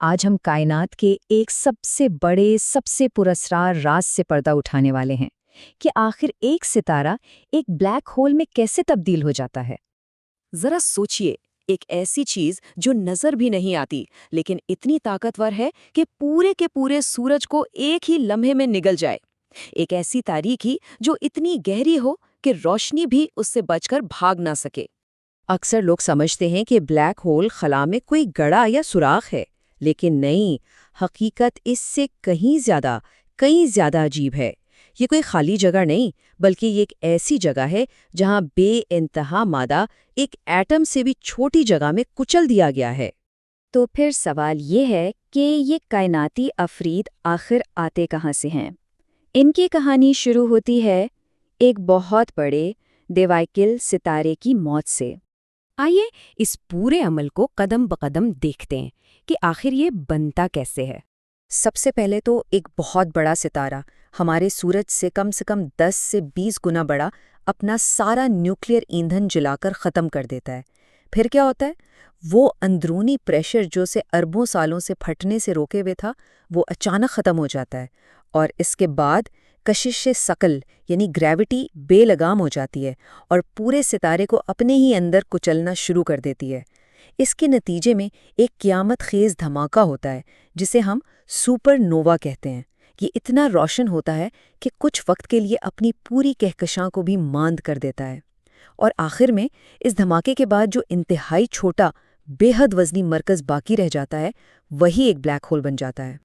आज हम कायनात के एक सबसे बड़े, सबसे पुरस्कार राज से पर्दा उठाने वाले हैं कि आखिर एक सितारा एक ब्लैक होल में कैसे तब्दील हो जाता है। जरा सोचिए, एक ऐसी चीज जो नजर भी नहीं आती लेकिन इतनी ताकतवर है कि पूरे के पूरे सूरज को एक ही लम्हे में निगल जाए। एक ऐसी तारीकी जो इतनी गहरी हो कि रोशनी भी उससे बचकर भाग ना सके। अक्सर लोग समझते हैं कि ब्लैक होल खला में कोई गड़ा या सुराख है, लेकिन नहीं, हकीकत इससे कहीं ज्यादा अजीब है। ये कोई खाली जगह नहीं, बल्कि ये एक ऐसी जगह है जहां बेइंतहा मादा एक एटम से भी छोटी जगह में कुचल दिया गया है। तो फिर सवाल ये है कि ये कायनाती अफरीद आखिर आते कहाँ से हैं। इनकी कहानी शुरू होती है एक बहुत बड़े देवाइकिल सितारे की मौत से। आइए इस पूरे अमल को कदम बकदम देखते हैं कि आखिर ये बनता कैसे है। सबसे पहले तो एक बहुत बड़ा सितारा, हमारे सूरज से कम 10 से 20 गुना बड़ा, अपना सारा न्यूक्लियर ईंधन जलाकर ख़त्म कर देता है। फिर क्या होता है? वो अंदरूनी प्रेशर जो उसे अरबों सालों से फटने से रोके हुए था, वो अचानक ख़त्म हो जाता है। और इसके बाद कशिश सकल यानी ग्रेविटी बेलगाम हो जाती है और पूरे सितारे को अपने ही अंदर कुचलना शुरू कर देती है। इसके नतीजे में एक क़यामत ख़ेज़ धमाका होता है जिसे हम सुपर नोवा कहते हैं। ये इतना रोशन होता है कि कुछ वक्त के लिए अपनी पूरी कहकशां को भी मांद कर देता है। और आखिर में इस धमाके के बाद जो इंतहाई छोटा, बेहद वज़नी मरकज़ बाकी रह जाता है, वही एक ब्लैक होल बन जाता है।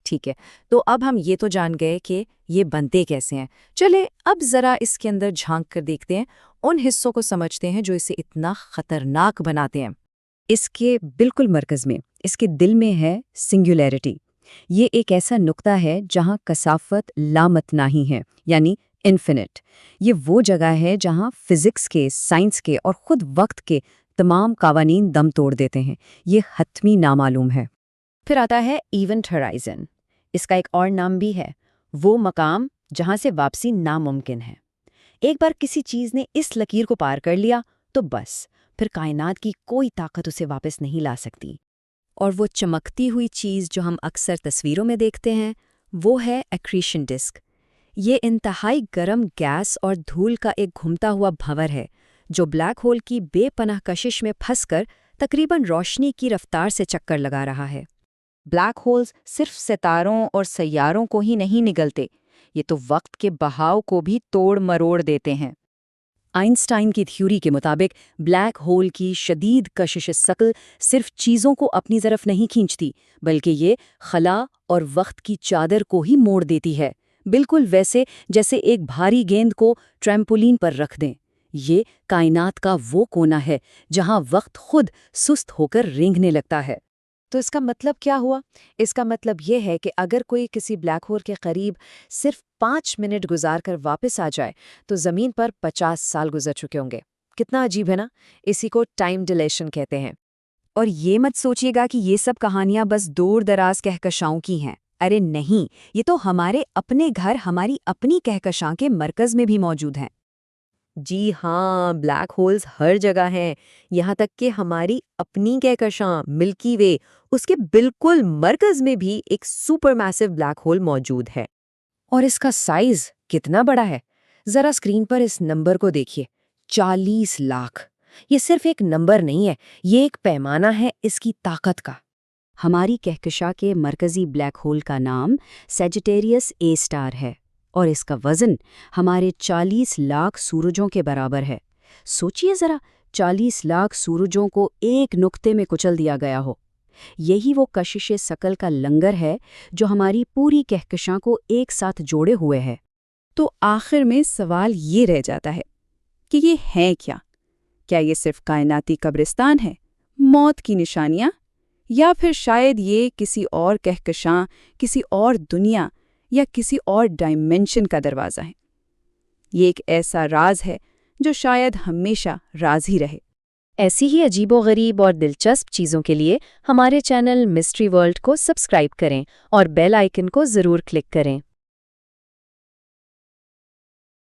ठीक है, तो अब हम ये तो जान गए कि ये बनते कैसे हैं। चले अब ज़रा इसके अंदर झांक कर देखते हैं, उन हिस्सों को समझते हैं जो इसे इतना ख़तरनाक बनाते हैं। इसके बिल्कुल मरकज़ में, इसके दिल में है सिंगुलैरिटी। ये एक ऐसा नुक्ता है जहाँ कसाफत लामतनाही है, यानी इन्फिनिट। ये वो जगह है जहाँ फिज़िक्स के, साइंस के और ख़ुद वक्त के तमाम कावानीन दम तोड़ देते हैं। ये हतमी नामालूम है। फिर आता है इवेंट होराइज़न। इसका एक और नाम भी है, वो मकाम जहाँ से वापसी नामुमकिन है। एक बार किसी चीज़ ने इस लकीर को पार कर लिया तो बस, फिर कायनात की कोई ताकत उसे वापस नहीं ला सकती। और वो चमकती हुई चीज़ जो हम अक्सर तस्वीरों में देखते हैं, वो है एक्रीशन डिस्क। ये इंतहाई गर्म गैस और धूल का एक घूमता हुआ भंवर है जो ब्लैक होल की बेपनाह कशिश में फंसकर तकरीबन रोशनी की रफ्तार से चक्कर लगा रहा है। ब्लैक होल्स सिर्फ सितारों और सैयारों को ही नहीं निगलते, ये तो वक्त के बहाव को भी तोड़ मरोड़ देते हैं। आइंस्टाइन की थ्योरी के मुताबिक ब्लैक होल की शदीद कशिश सकल सिर्फ चीज़ों को अपनी तरफ नहीं खींचती, बल्कि ये खला और वक्त की चादर को ही मोड़ देती है, बिल्कुल वैसे जैसे एक भारी गेंद को ट्रैम्पोलिन पर रख दें। ये कायनात का वो कोना है जहाँ वक्त खुद सुस्त होकर रेंगने लगता है। तो इसका मतलब क्या हुआ? इसका मतलब ये है कि अगर कोई किसी ब्लैक होल के करीब सिर्फ 5 मिनट गुजार कर वापस आ जाए तो ज़मीन पर 50 साल गुजर चुके होंगे। कितना अजीब है ना? इसी को टाइम डिलेशन कहते हैं। और ये मत सोचिएगा कि ये सब कहानियां बस दूर दराज कहकशाओं की हैं। अरे नहीं, ये तो हमारे अपने घर, हमारी अपनी कहकशां के मरकज़ में भी मौजूद हैं। जी हाँ, ब्लैक होल्स हर जगह हैं, यहाँ तक कि हमारी अपनी कहकशां मिल्की वे, उसके बिल्कुल मरकज़ में भी एक सुपरमैसिव ब्लैक होल मौजूद है। और इसका साइज कितना बड़ा है, ज़रा स्क्रीन पर इस नंबर को देखिए, 40 लाख। ये सिर्फ एक नंबर नहीं है, ये एक पैमाना है इसकी ताकत का। हमारी कहकशां के मरकज़ी ब्लैक होल का नाम सैजिटेरियस ए स्टार है और इसका वज़न हमारे 40 लाख सूरजों के बराबर है। सोचिए ज़रा, 40 लाख सूरजों को एक नुक्ते में कुचल दिया गया हो। यही वो कशिश सकल का लंगर है जो हमारी पूरी कहकशां को एक साथ जोड़े हुए है। तो आखिर में सवाल ये रह जाता है कि ये है क्या? क्या ये सिर्फ कायनाती कब्रिस्तान है, मौत की निशानियाँ, या फिर शायद ये किसी और कहकशां, किसी और दुनिया या किसी और डायमेंशन का दरवाज़ा है? ये एक ऐसा राज है जो शायद हमेशा राज ही रहे। ऐसी ही अजीबोगरीब और दिलचस्प चीज़ों के लिए हमारे चैनल मिस्ट्री वर्ल्ड को सब्सक्राइब करें और बेल आइकन को ज़रूर क्लिक करें।